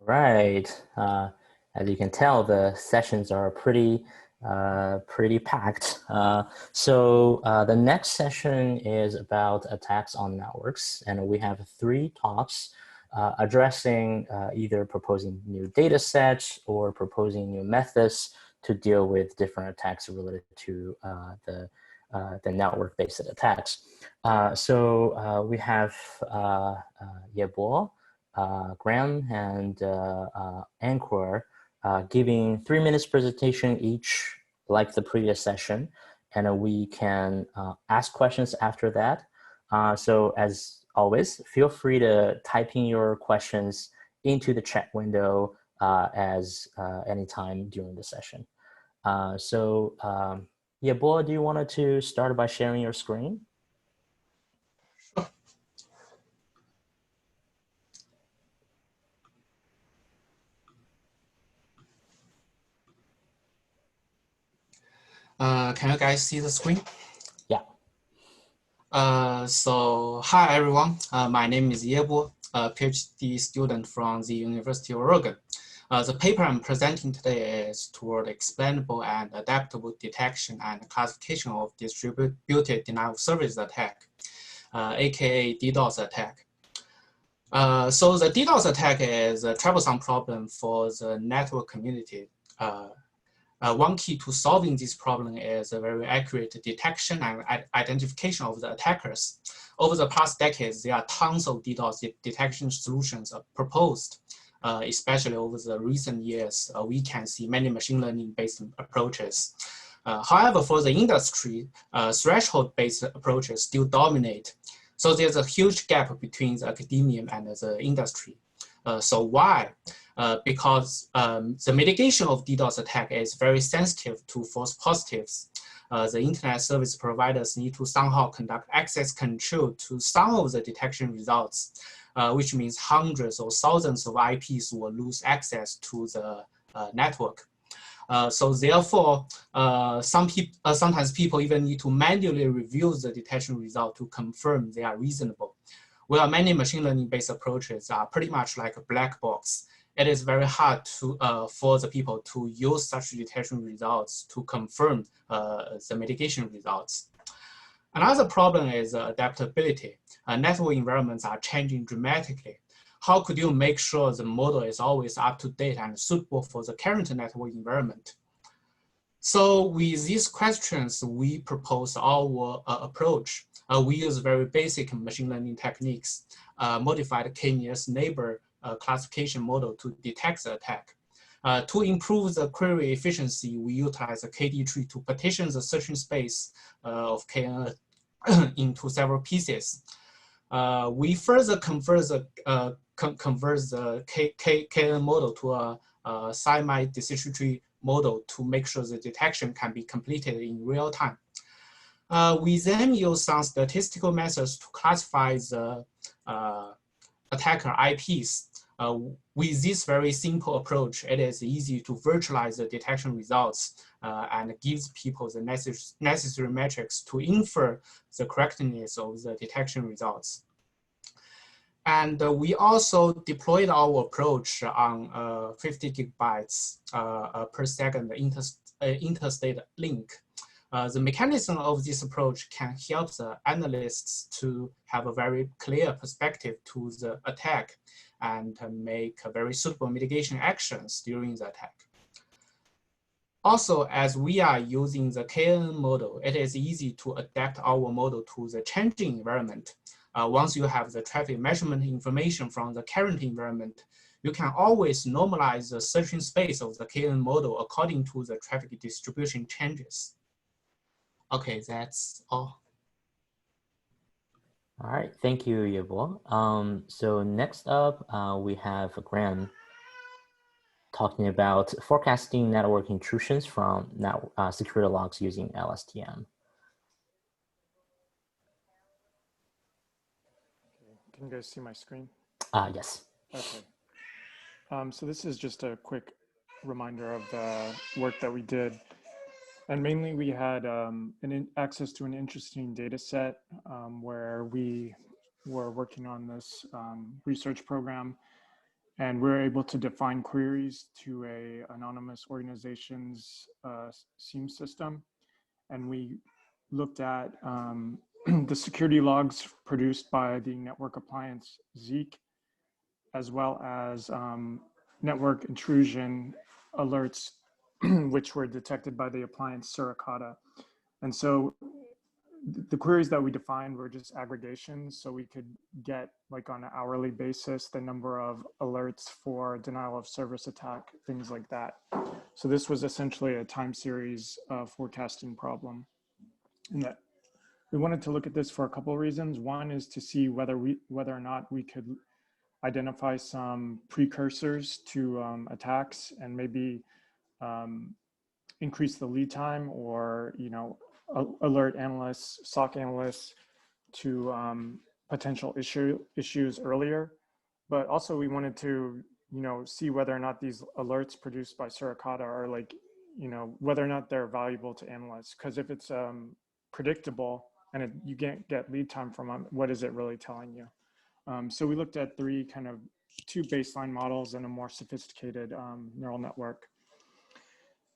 Right. As you can tell, the sessions are pretty packed. The next session is about attacks on networks, and we have three talks addressing either proposing new data sets or proposing new methods to deal with different attacks related to the network-based attacks. We have Yebo, Graham, and Ankur giving 3 minutes presentation each, like the previous session, and we can ask questions after that. So as always, feel free to type in your questions into the chat window anytime during the session. Yeah, Bo, do you want to start by sharing your screen? Can you guys see the screen? Yeah. Hi everyone. My name is Yebo, a PhD student from the University of Oregon. The paper I'm presenting today is toward explainable and adaptable detection and classification of distributed denial of service attack, aka DDoS attack. So the DDoS attack is a troublesome problem for the network community. One key to solving this problem is a very accurate detection and identification of the attackers. Over the past decades, there are tons of DDoS detection solutions proposed. Especially over the recent years, we can see many machine learning-based approaches. However, for the industry, threshold-based approaches still dominate. So there's a huge gap between the academia and the industry. So why? Because the mitigation of DDoS attack is very sensitive to false positives. The internet service providers need to somehow conduct access control to some of the detection results, which means hundreds or thousands of IPs will lose access to the network. So therefore, sometimes people even need to manually review the detection result to confirm they are reasonable. While many machine learning-based approaches are pretty much like a black box, it is very hard for the people to use such detection results to confirm the mitigation results. Another problem is adaptability. Network environments are changing dramatically. How could you make sure the model is always up to date and suitable for the current network environment? So with these questions, we propose our approach. We use very basic machine learning techniques, modified k-nearest neighbor classification model to detect the attack. To improve the query efficiency, we utilize a KD tree to partition the searching space of KN into several pieces. We further convert the KN model to a semi-decision tree model to make sure the detection can be completed in real time. We then use some statistical methods to classify the attacker IPs. With this very simple approach, it is easy to virtualize the detection results and gives people the necessary metrics to infer the correctness of the detection results. And we also deployed our approach on 50 gigabytes per second interstate link. The mechanism of this approach can help the analysts to have a very clear perspective to the attack and make very suitable mitigation actions during the attack. Also, as we are using the KN model, it is easy to adapt our model to the changing environment. Once you have the traffic measurement information from the current environment, you can always normalize the searching space of the KN model according to the traffic distribution changes. Okay, that's all. All right, thank you, Yebo. So next up, we have Graham talking about forecasting network intrusions from security logs using LSTM. Can you guys see my screen? Yes. Okay. So this is just a quick reminder of the work that we did. And mainly we had access to an interesting data set where we were working on this research program. And we're able to define queries to a anonymous organization's SIEM system. And we looked at the security logs produced by the network appliance Zeek, as well as network intrusion alerts, which were detected by the appliance Suricata. And so the queries that we defined were just aggregations, so we could get, like on an hourly basis, the number of alerts for denial of service attack, things like that. So this was essentially a time series forecasting problem. And that we wanted to look at this for a couple of reasons. One is to see whether or not we could identify some precursors to attacks and maybe increase the lead time, or alert analysts, SOC analysts to potential issues earlier. But also we wanted to see whether or not these alerts produced by Suricata are whether or not they're valuable to analysts. Because if it's predictable and you can't get lead time from them, what is it really telling you? So we looked at two baseline models and a more sophisticated neural network.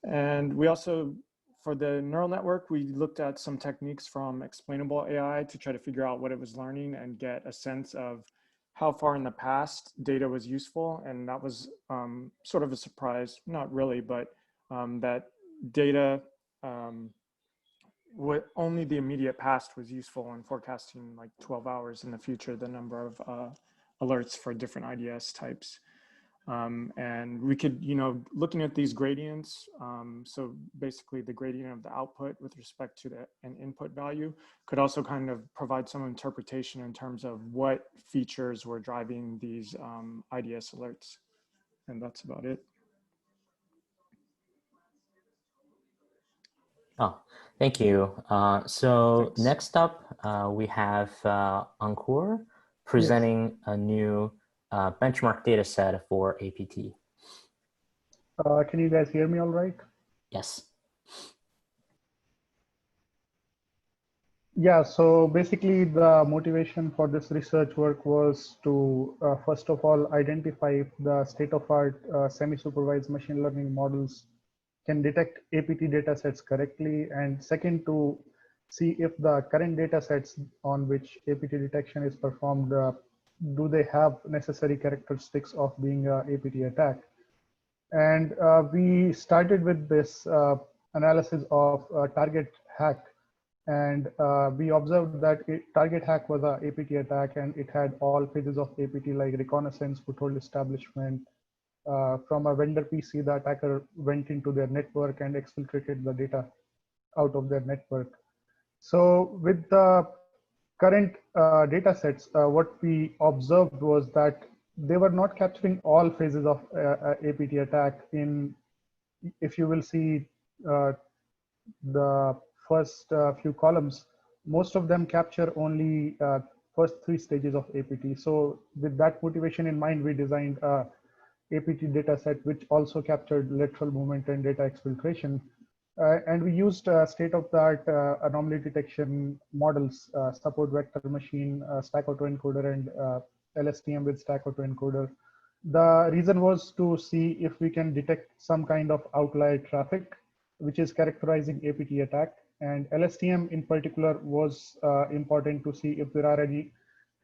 And we also, for the neural network, we looked at some techniques from Explainable AI to try to figure out what it was learning and get a sense of how far in the past data was useful. And that was sort of a surprise, not really, but that data, only the immediate past was useful in forecasting, like 12 hours in the future, the number of alerts for different IDS types. And we could, looking at these gradients, so basically the gradient of the output with respect to an input value could also kind of provide some interpretation in terms of what features were driving these IDS alerts. And that's about it. Oh, thank you. So Thanks. next up, we have Ankur presenting a new benchmark data set for APT. Can you guys hear me all right? Yes. Yeah, so basically the motivation for this research work was to, first of all, identify if the state-of-art semi-supervised machine learning models can detect APT data sets correctly, and second, to see if the current data sets on which APT detection is performed, do they have necessary characteristics of being an APT attack. And we started with this analysis of target hack. And we observed that target hack was a APT attack, and it had all phases of APT like reconnaissance, foothold establishment. From a vendor PC, the attacker went into their network and exfiltrated the data out of their network. So with the current data sets, what we observed was that they were not capturing all phases of APT attack. If you will see the first few columns, most of them capture only first 3 stages of APT. So with that motivation in mind, we designed a APT data set which also captured lateral movement and data exfiltration. And we used state-of-the-art anomaly detection models, support vector machine, stack autoencoder, and LSTM with stack autoencoder. The reason was to see if we can detect some kind of outlier traffic which is characterizing APT attack. And LSTM in particular was important to see if there are any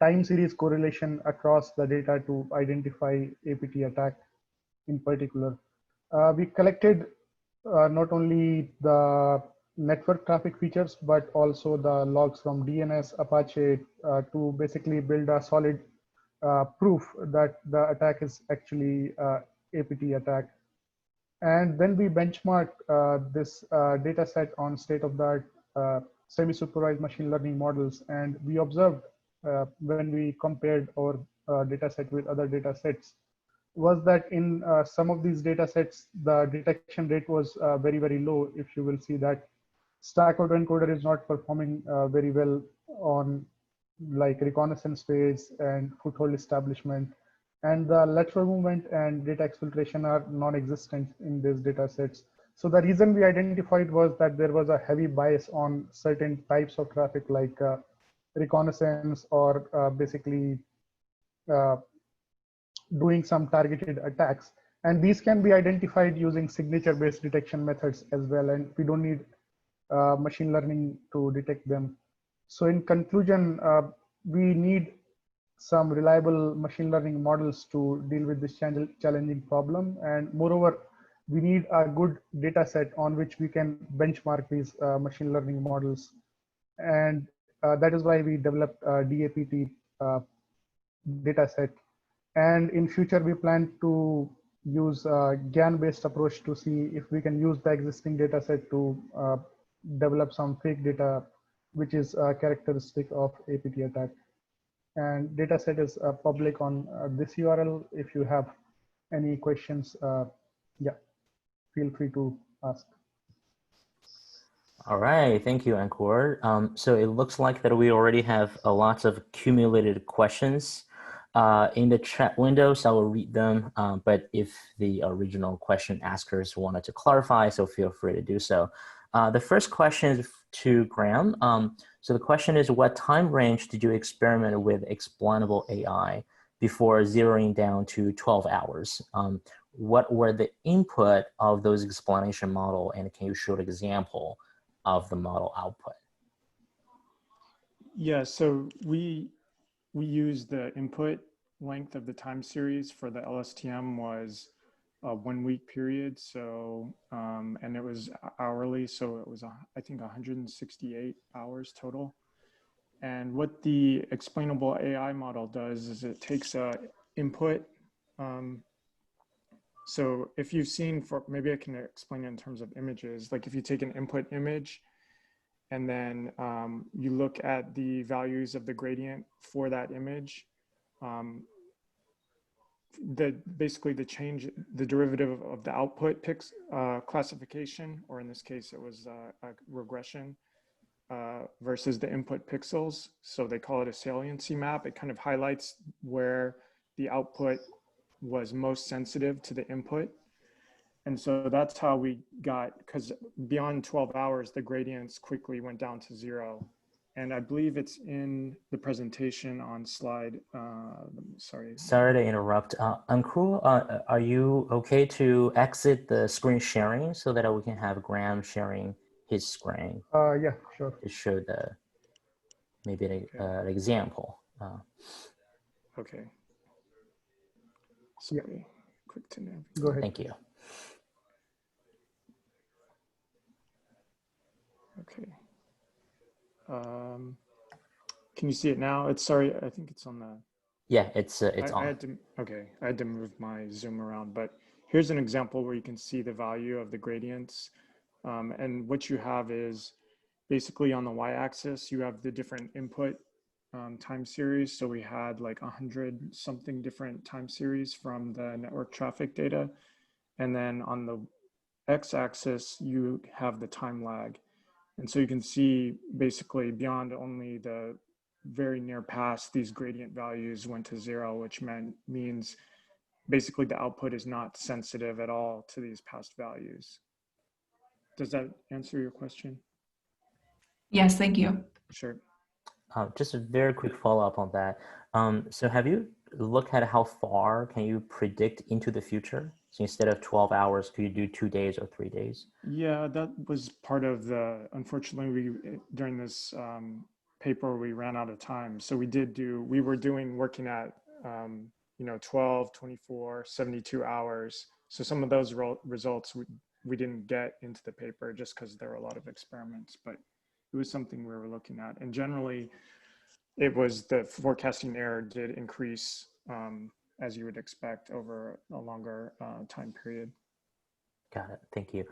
time series correlation across the data to identify APT attack in particular. We collected not only the network traffic features, but also the logs from DNS, Apache to basically build a solid proof that the attack is actually APT attack. And then we benchmarked this data set on state-of-the-art semi-supervised machine learning models. And we observed when we compared our data set with other data sets was that in some of these data sets, the detection rate was very, very low. If you will see that stack autoencoder is not performing very well on like reconnaissance phase and foothold establishment. And the lateral movement and data exfiltration are non-existent in these data sets. So the reason we identified was that there was a heavy bias on certain types of traffic like reconnaissance or basically doing some targeted attacks. And these can be identified using signature-based detection methods as well. And we don't need machine learning to detect them. So in conclusion, we need some reliable machine learning models to deal with this challenging problem. And moreover, we need a good data set on which we can benchmark these machine learning models. And that is why we developed a DAPT data set. And in future, we plan to use a GAN-based approach to see if we can use the existing data set to develop some fake data, which is characteristic of APT attack. And dataset is public on this URL. If you have any questions, yeah, feel free to ask. All right, thank you, Ankur. So it looks like that we already have lots of accumulated questions in the chat window, so I will read them. But if the original question askers wanted to clarify, so feel free to do so. The first question is to Graham. So the question is, what time range did you experiment with explainable AI before zeroing down to 12 hours? What were the input of those explanation model, and can you show an example of the model output? Yeah, so we used the input length of the time series for the LSTM was a 1 week period. So, and it was hourly. So it was, I think 168 hours total. And what the explainable AI model does is it takes a input. So if you've seen, maybe I can explain it in terms of images, like if you take an input image and then you look at the values of the gradient for that image, basically the derivative of the output classification, or in this case, it was a regression versus the input pixels. So they call it a saliency map. It kind of highlights where the output was most sensitive to the input. And so that's how we got, because beyond 12 hours, the gradients quickly went down to 0. And I believe it's in the presentation on slide, sorry. Sorry to interrupt. Ankur, are you okay to exit the screen sharing so that we can have Graham sharing his screen? Yeah, sure. To show maybe an example. Okay. Sorry, yeah. Quick to navigate. Go ahead. Thank you. Okay. Can you see it now? It's sorry, I think it's on the. Yeah, it's on. I had to move my zoom around, but here's an example where you can see the value of the gradients. And what you have is basically on the y-axis, you have the different input time series. So we had like 100 something different time series from the network traffic data. And then on the x-axis, you have the time lag. And so you can see basically beyond only the very near past, these gradient values went to 0, which means basically the output is not sensitive at all to these past values. Does that answer your question? Yes, thank you. Sure. Just a very quick follow-up on that. So have you looked at how far can you predict into the future? So instead of 12 hours, could you do 2 days or 3 days? Yeah, that was part of the, unfortunately, during this paper, we ran out of time. So we were working at, 12, 24, 72 hours. So some of those results we didn't get into the paper just because there were a lot of experiments, but it was something we were looking at. And generally, it was the forecasting error did increase as you would expect over a longer time period. Got it. Thank you.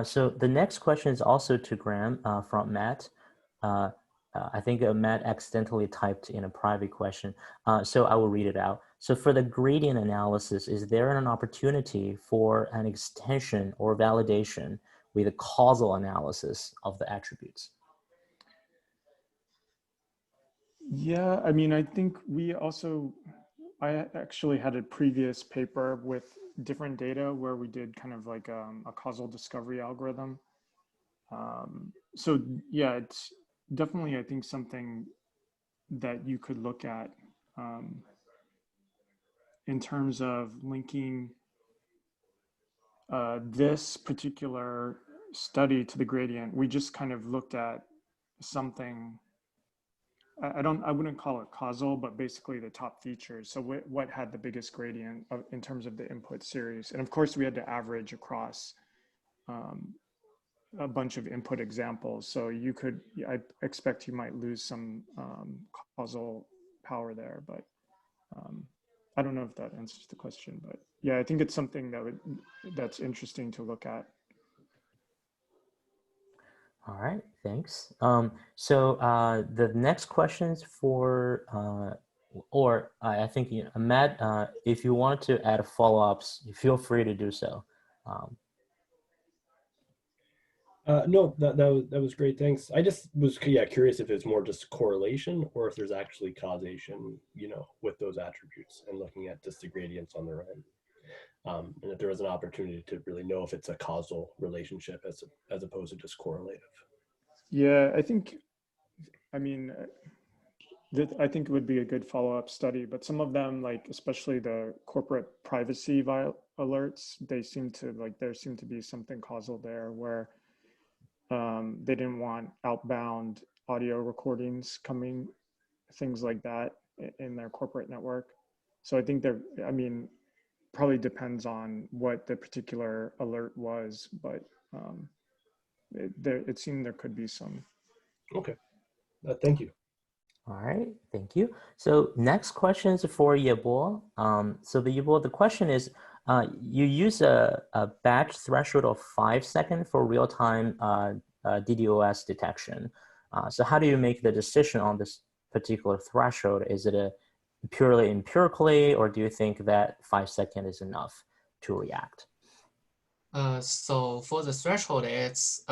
So the next question is also to Graham from Matt. I think Matt accidentally typed in a private question, so I will read it out. So for the gradient analysis, is there an opportunity for an extension or validation with a causal analysis of the attributes? Yeah, I mean, I think I actually had a previous paper with different data where we did kind of like a causal discovery algorithm. So yeah, it's definitely, I think, something that you could look at. in terms of linking this particular study to the gradient, we just kind of looked at something. I wouldn't call it causal, but basically the top features. So what had the biggest gradient in terms of the input series? And of course we had to average across a bunch of input examples. So you could, I expect you might lose some causal power there, but I don't know if that answers the question, but yeah, I think it's something that's interesting to look at. All right, thanks. So the next questions for, I think, Matt, if you want to add follow-ups, feel free to do so. No, that was great. Thanks. I just was curious if it's more just correlation or if there's actually causation, with those attributes and looking at just the gradients on their own. And if there was an opportunity to really know if it's a causal relationship as opposed to just correlative. Yeah, I think it would be a good follow-up study, but some of them, like especially the corporate privacy alerts, there seemed to be something causal there where they didn't want outbound audio recordings coming, things like that in their corporate network. So I think probably depends on what the particular alert was, but it seemed there could be some. Okay, thank you. All right, thank you. So next question is for Yebo. So the question is, you use a batch threshold of 5 seconds for real-time DDoS detection. So how do you make the decision on this particular threshold? Is it purely empirically, or do you think that 5 seconds is enough to react? So for the threshold, it's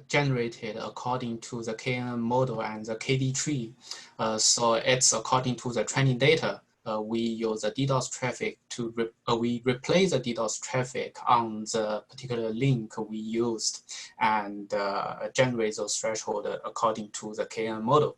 generated according to the KNN model and the KD tree. So it's according to the training data. We use the DDoS traffic we replace the DDoS traffic on the particular link we used and generate those threshold according to the KNN model.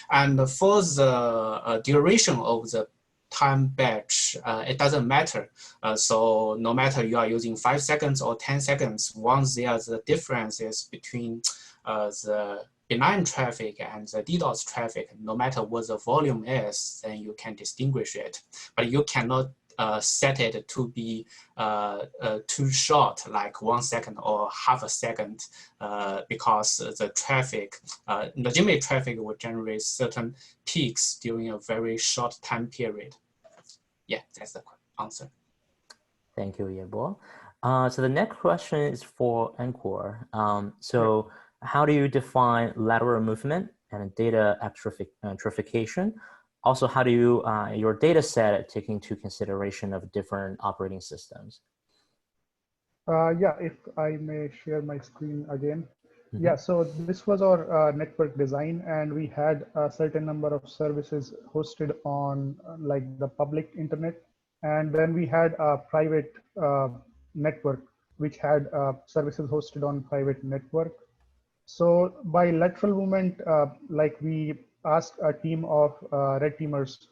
And for the duration of the time batch, it doesn't matter. So no matter you are using 5 seconds or 10 seconds, once there's the differences between the benign traffic and the DDoS traffic, no matter what the volume is, then you can distinguish it. But you cannot set it to be too short, like 1 second or half a second, because the traffic, legitimate traffic will generate certain peaks during a very short time period. Yeah, that's the answer. Thank you, Yebo. So the next question is for Ankur. How do you define lateral movement and data atrophication? Also, how do you, your data set take into consideration of different operating systems? If I may share my screen again. Mm-hmm. Yeah, so this was our network design, and we had a certain number of services hosted on like the public internet. And then we had a private network, which had services hosted on private network. So by lateral movement, like we asked a team of red teamers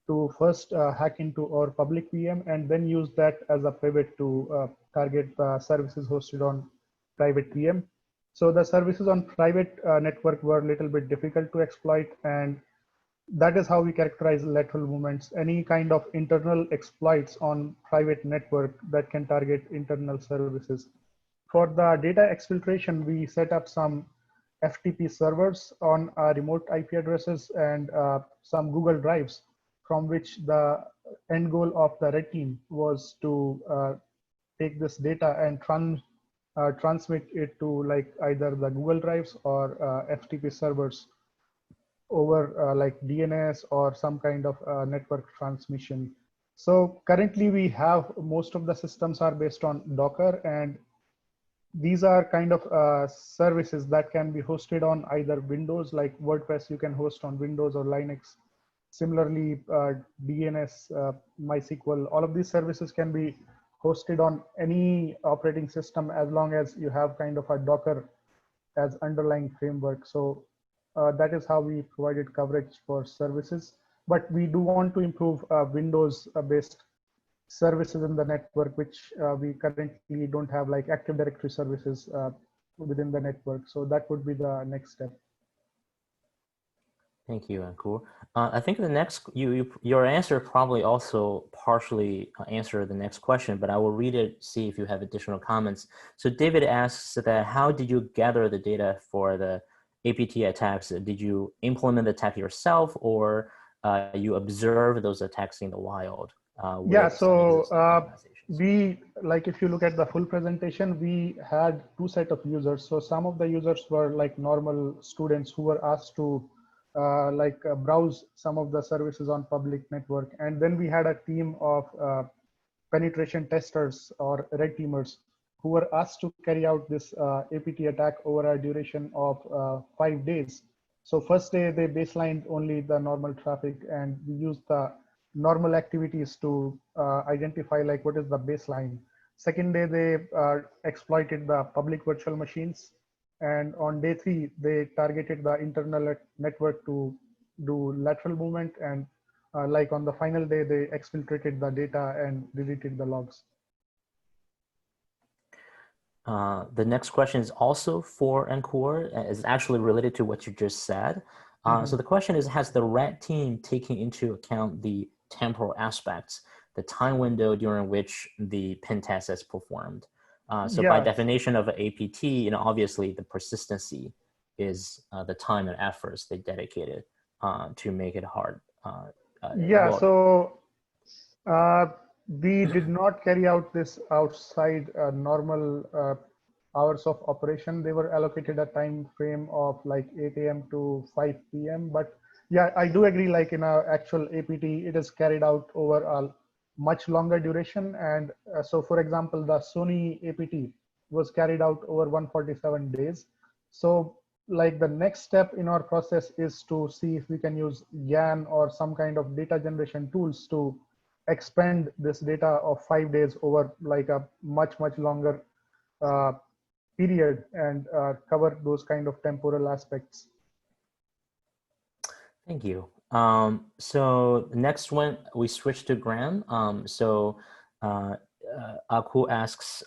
to first hack into our public VM and then use that as a pivot to target services hosted on private VM. So the services on private network were a little bit difficult to exploit, and that is how we characterize lateral movements. Any kind of internal exploits on private network that can target internal services. For the data exfiltration, we set up some FTP servers on remote IP addresses and some Google Drives, from which the end goal of the red team was to take this data and transmit it to like either the Google Drives or FTP servers over like DNS or some kind of network transmission. So currently we have, most of the systems are based on Docker, and these are kind of services that can be hosted on either Windows, like WordPress you can host on Windows or Linux. Similarly, DNS, MySQL, all of these services can be hosted on any operating system as long as you have kind of a Docker as underlying framework. So that is how we provided coverage for services. but we do want to improve Windows-based services in the network, which we currently don't have, like Active Directory services within the network. So that would be the next step. Thank you, Ankur. I think the next, your answer probably also partially answered the next question, but I will read it, see if you have additional comments. So David asks that how did you gather the data for the APT attacks? Did you implement the attack yourself, or you observe those attacks in the wild? Yeah, so if you look at the full presentation, we had two sets of users. So some of the users were like normal students who were asked to browse some of the services on public network. And then we had a team of penetration testers or red teamers who were asked to carry out this APT attack over a duration of 5 days. So first day they baselined only the normal traffic, and we used the normal activities to identify like what is the baseline. Second day they exploited the public virtual machines. And on day 3, they targeted the internal network to do lateral movement. And like on the final day, they exfiltrated the data and deleted the logs. The next question is also for Ankur. It's actually related to what you just said. So the question is, has the red team taken into account the temporal aspects, the time window during which the pen test is performed? So by definition of an APT, obviously the persistency is the time and efforts they dedicated to make it hard. So we did not carry out this outside normal hours of operation. They were allocated a time frame of like 8 a.m. to 5 p.m. But yeah, I do agree, like in our actual APT, it is carried out over a much longer duration. And so for example, the Sony APT was carried out over 147 days. So like the next step in our process is to see if we can use YAN or some kind of data generation tools to expand this data of 5 days over like a much longer period and cover those kind of temporal aspects. Thank you. So next one, we switch to Graham. Aku asks,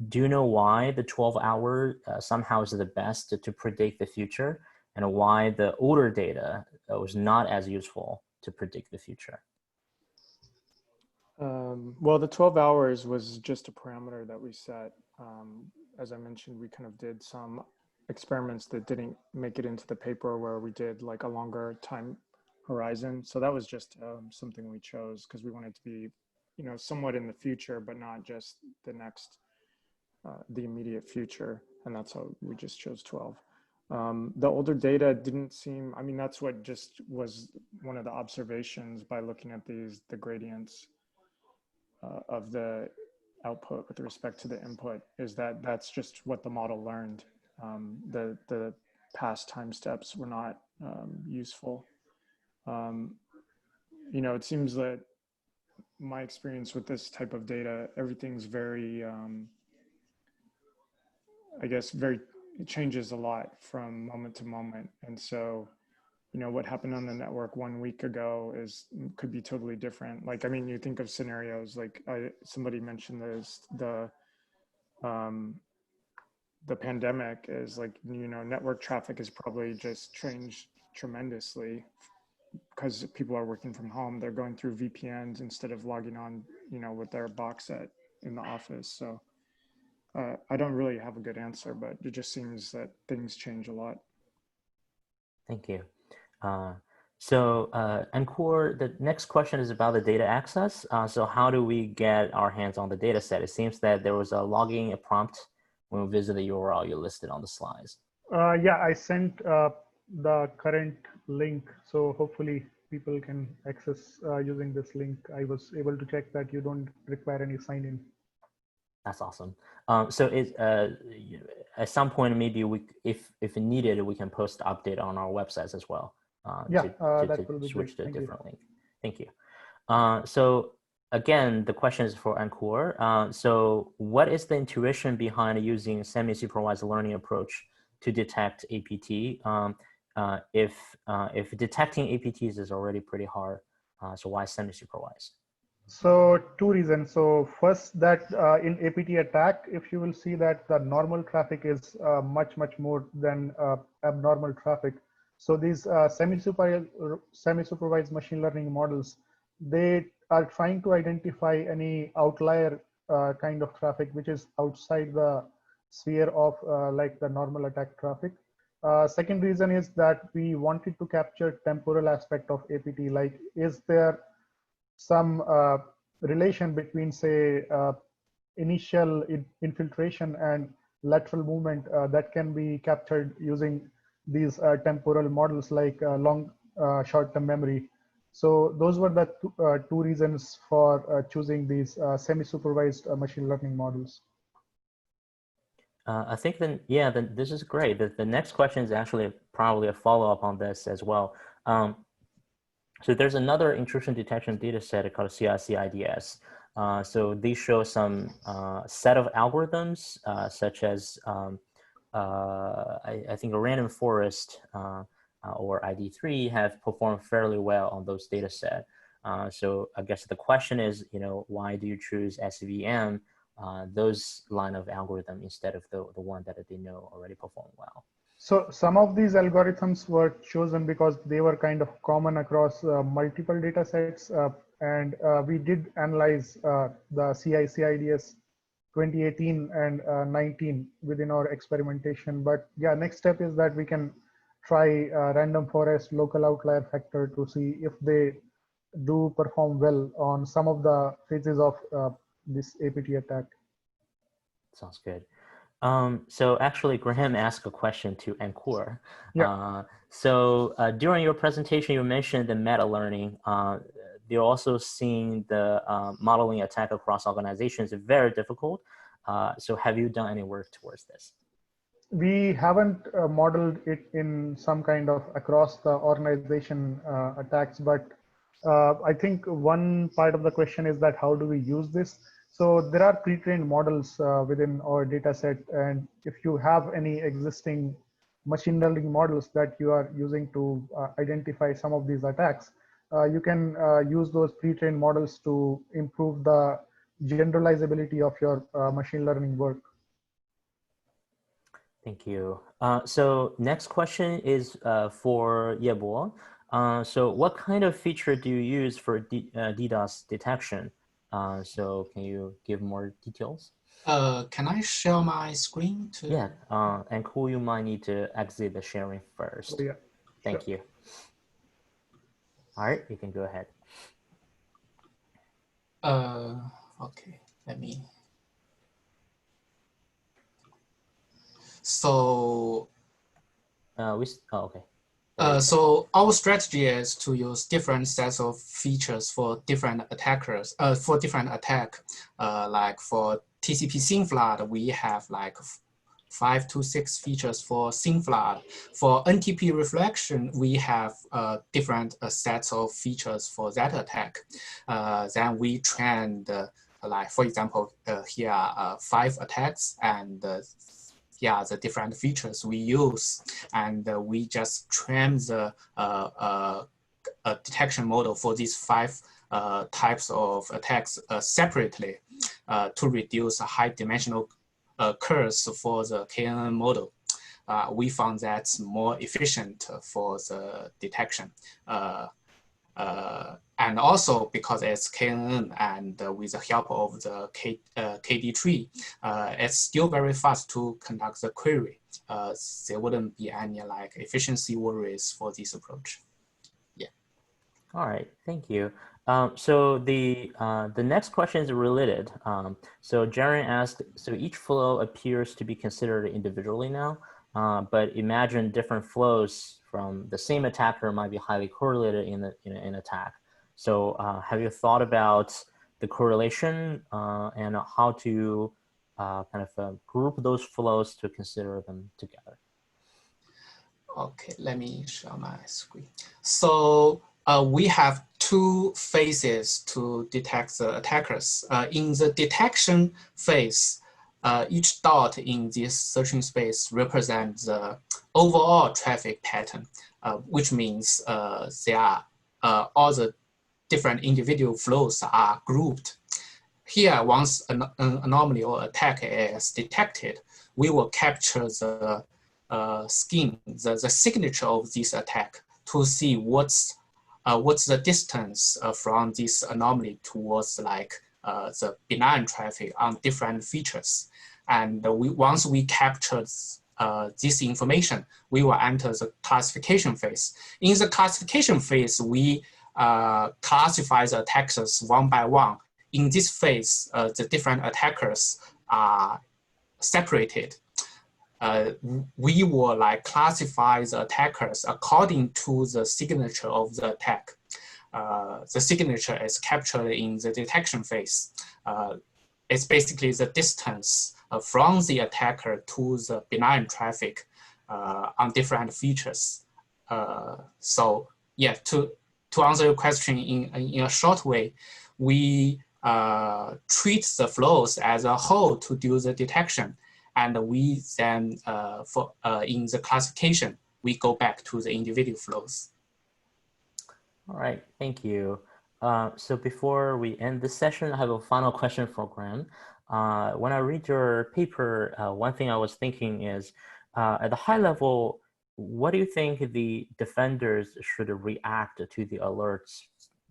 do you know why the 12-hour somehow is the best to predict the future, and why the older data was not as useful to predict the future? Well, the 12 hours was just a parameter that we set. As I mentioned, we kind of did some experiments that didn't make it into the paper where we did like a longer time horizon. So that was just something we chose because we wanted to be, somewhat in the future, but not just the next, the immediate future. And that's how we just chose 12. The older data didn't seem, that's what just was one of the observations by looking at the gradients of the output with respect to the input, is that that's just what the model learned. The past time steps were not useful. It seems that my experience with this type of data, everything's very, it changes a lot from moment to moment. And so, what happened on the network 1 week ago could be totally different. Like, you think of scenarios, like somebody mentioned this, the pandemic is like, network traffic has probably just changed tremendously because people are working from home. They're going through VPNs instead of logging on, with their box set in the office. So I don't really have a good answer, but it just seems that things change a lot. Thank you. Ankur, the next question is about the data access. So how do we get our hands on the data set? It seems that there was a login prompt when we visit the URL you listed on the slides. Yeah, I sent the current link. So hopefully people can access using this link. I was able to check that you don't require any sign-in. That's awesome. So at some point, maybe if needed, we can post the update on our websites as well. That will be switch great. to a different link. Thank you. So again, the question is for Ankur. So what is the intuition behind using semi-supervised learning approach to detect APT? if detecting APTs is already pretty hard, so why semi-supervised? So two reasons. So first, that in APT attack, if you will see that the normal traffic is much more than abnormal traffic. So these semi-supervised machine learning models, they are trying to identify any outlier kind of traffic which is outside the sphere of like the normal attack traffic. Second reason is that we wanted to capture temporal aspect of APT, like is there some relation between, say, initial infiltration and lateral movement that can be captured using these temporal models like long short-term memory. So those were the two reasons for choosing these semi-supervised machine learning models. I think then, yeah, then this is great. The next question is actually probably a follow-up on this as well. So there's another intrusion detection data set called CIC-IDS. So these show some set of algorithms such as I think a random forest or ID3 have performed fairly well on those data set. So I guess the question is, why do you choose SVM, those line of algorithm instead of the one that they know already perform well? So some of these algorithms were chosen because they were kind of common across multiple data sets. And we did analyze the CIC-IDS 2018 and 19 within our experimentation. But yeah, next step is that we can try random forest local outlier factor to see if they do perform well on some of the phases of this APT attack. Sounds good. So actually, Graham asked a question to Ankur. Yeah. During your presentation, you mentioned the meta-learning. They're also seeing the modeling attack across organizations is very difficult. So have you done any work towards this? We haven't modeled it in some kind of across the organization attacks, but I think one part of the question is that how do we use this? So there are pre-trained models within our data set, and if you have any existing machine learning models that you are using to identify some of these attacks, you can use those pre-trained models to improve the generalizability of your machine learning work. Thank you. So next question is for Yebo. So what kind of feature do you use for DDoS detection? So can you give more details? Can I share my screen too? Yeah, and cool, you might need to exit the sharing first. Oh, yeah. Thank you. All right, you can go ahead. Okay, let me. So. Okay. So our strategy is to use different sets of features for different attackers, for different attack. Like for TCP SYN flood, we have like 5 to 6 features for SYN flood. For NTP reflection, we have different sets of features for that attack. Then we trained, like for example, here are 5 attacks, and yeah, the different features we use, and we just train the detection model for these 5 types of attacks separately to reduce high dimensional curves for the KNN model. We found that's more efficient for the detection. And also because it's KNN and with the help of the KD tree, it's still very fast to conduct the query. There wouldn't be any like efficiency worries for this approach. Yeah. All right, thank you. So the next question is related. So Jaren asked, so each flow appears to be considered individually now, but imagine different flows from the same attacker might be highly correlated in an attack. So have you thought about the correlation and how to kind of group those flows to consider them together? Okay, let me share my screen. So we have 2 phases to detect the attackers. In the detection phase, each dot in this searching space represents the overall traffic pattern, which means they are all the different individual flows are grouped. Here, once an anomaly or attack is detected, we will capture the scheme, the signature of this attack to see what's the distance from this anomaly towards like the benign traffic on different features. And once we capture this information, we will enter the classification phase. In the classification phase, we classify the attacks one by one. In this phase, the different attackers are separated. We will like classify the attackers according to the signature of the attack. The signature is captured in the detection phase. It's basically the distance from the attacker to the benign traffic on different features. So yeah, to answer your question in a short way, we treat the flows as a whole to do the detection. And we then, in the classification, we go back to the individual flows. All right, thank you. So before we end this session, I have a final question for Graham. When I read your paper, one thing I was thinking is, at the high level, what do you think the defenders should react to the alerts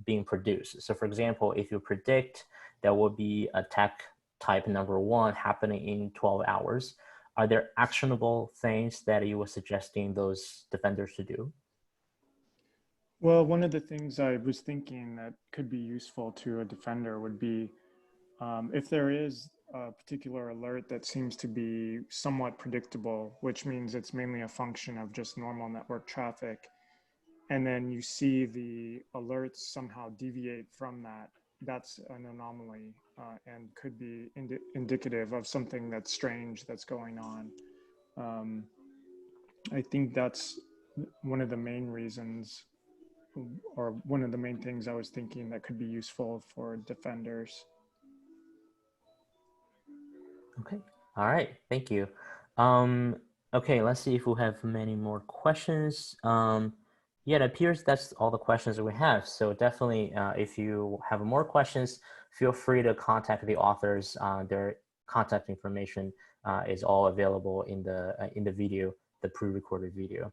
being produced? So for example, if you predict there will be attack type number 1 happening in 12 hours, are there actionable things that you were suggesting those defenders to do? Well, one of the things I was thinking that could be useful to a defender would be if there is a particular alert that seems to be somewhat predictable, which means it's mainly a function of just normal network traffic, and then you see the alerts somehow deviate from that, that's an anomaly and could be indicative of something that's strange that's going on. I think that's one of the main reasons, or one of the main things I was thinking that could be useful for defenders. Okay, all right, thank you. Okay, let's see if we have many more questions. Yeah, it appears that's all the questions that we have. So definitely, if you have more questions, feel free to contact the authors. Their contact information is all available in the video, the pre-recorded video.